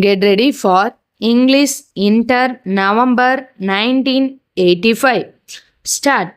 Get ready for English Inter November 1985. Start.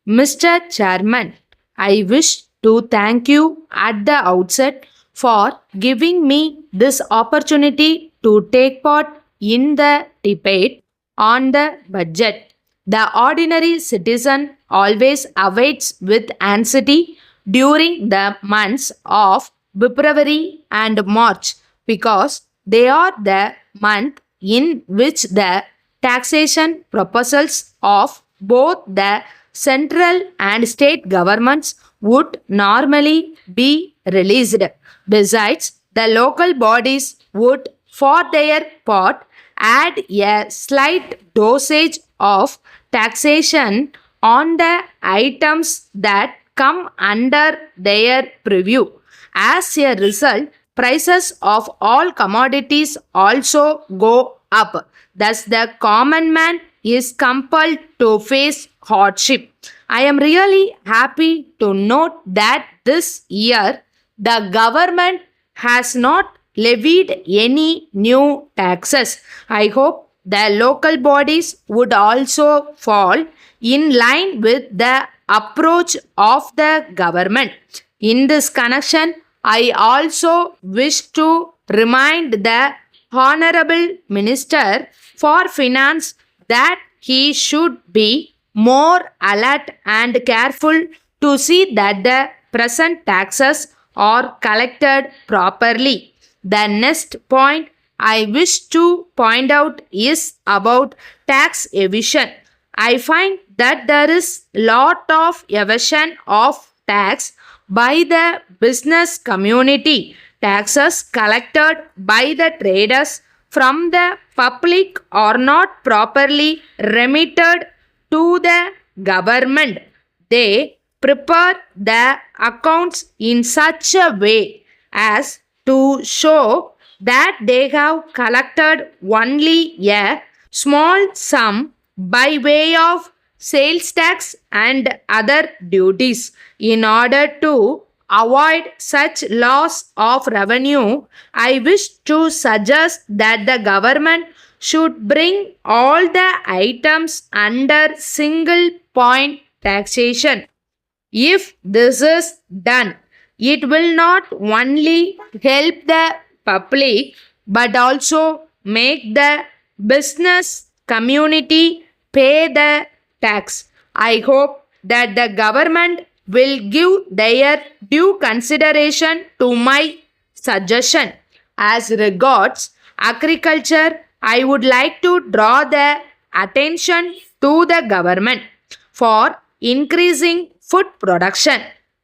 Mr. Chairman, I wish to thank you at the outset for giving me this opportunity to take part in the debate on the budget. The ordinary citizen always awaits with anxiety during the months of February and March because they are the month in which the taxation proposals of both the central and state governments would normally be released. Besides, the local bodies would, for their part, add a slight dosage of taxation on the items that come under their purview. As a result, prices of all commodities also go up. Thus, the common man is compelled to face hardship. I am really happy to note that this year the government has not levied any new taxes. I hope the local bodies would also fall in line with the approach of the government. In this connection, I also wish to remind the Honorable Minister for Finance that he should be more alert and careful to see that the present taxes are collected properly. The next point I wish to point out is about tax evasion. I find that there is lot of evasion of tax by the business community. Taxes collected by the traders from the public are not properly remitted to the government. They prepare the accounts in such a way as to show that they have collected only a small sum by way of sales tax and other duties. In order to avoid such loss of revenue, I wish to suggest that the government should bring all the items under single point taxation. If this is done, it will not only help the public but also make the business community pay the tax. I hope that the government will give their due consideration to my suggestion. As regards agriculture, I would like to draw the attention to the government for increasing food production.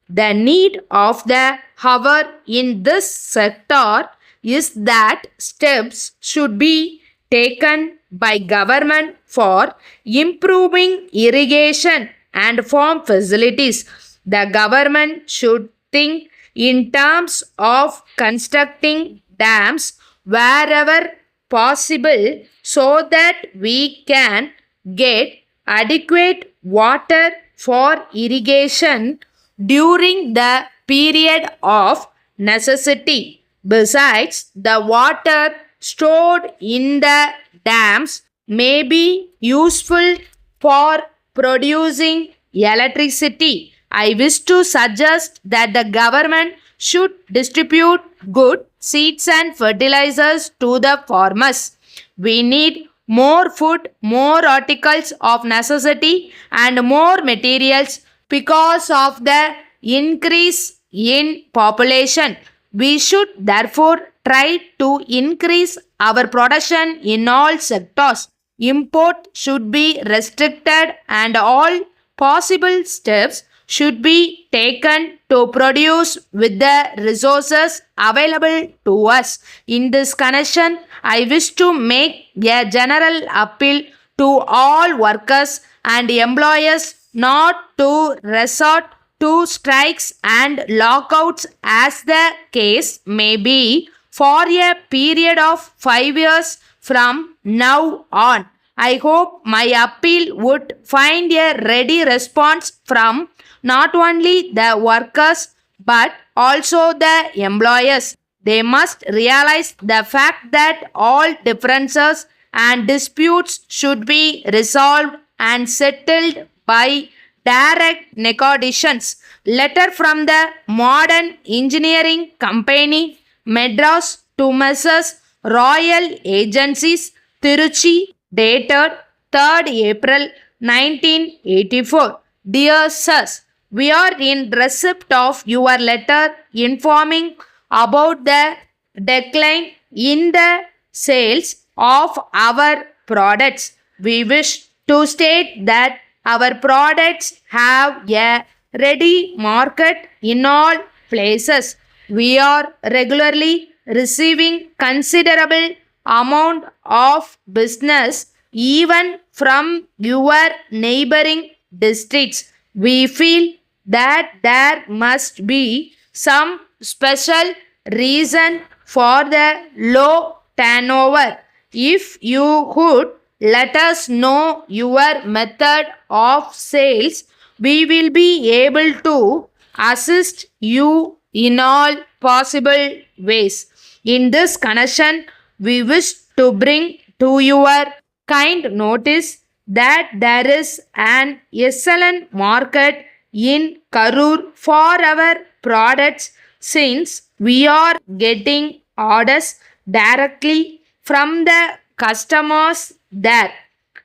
The need of the hour in this sector is that steps should be taken by government for improving irrigation and farm facilities. The government should think in terms of constructing dams wherever possible so that we can get adequate water for irrigation during the period of necessity. Besides, the water stored in the dams may be useful for producing electricity. I wish to suggest that the government should distribute good seeds and fertilizers to the farmers. We need more food, more articles of necessity, and more materials because of the increase in population. We should therefore try to increase our production in all sectors. Import should be restricted and all possible steps should be taken to produce with the resources available to us. In this connection, I wish to make a general appeal to all workers and employers not to resort to strikes and lockouts as the case may be for a period of 5 years from now on. I hope my appeal would find a ready response from not only the workers but also the employers. They must realize the fact that all differences and disputes should be resolved and settled by direct negotiations. Letter from the Modern Engineering Company, Madras to Messrs. Royal Agencies, Tiruchi, dated 3rd April 1984. Dear Sirs, we are in receipt of your letter informing about the decline in the sales of our products. We wish to state that our products have a ready market in all places. We are regularly receiving considerable amount of business even from your neighboring districts. We feel that there must be some special reason for the low turnover. If you could let us know your method of sales, we will be able to assist you in all possible ways. In this connection, we wish to bring to your kind notice that there is an excellent market in Karur for our products since we are getting orders directly from the customers there.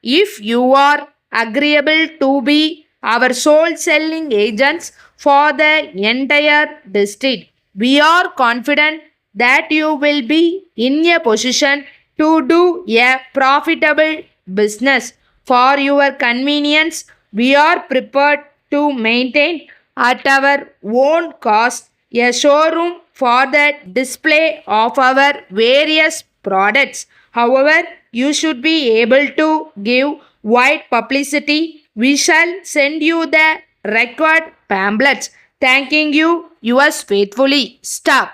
If you are agreeable to be our sole selling agents for the entire district, we are confident that you will be in a position to do a profitable business. For your convenience, we are prepared to maintain at our own cost a showroom for the display of our various products. However, you should be able to give wide publicity. We shall send you the required pamphlets. Thanking you, yours faithfully. Stop.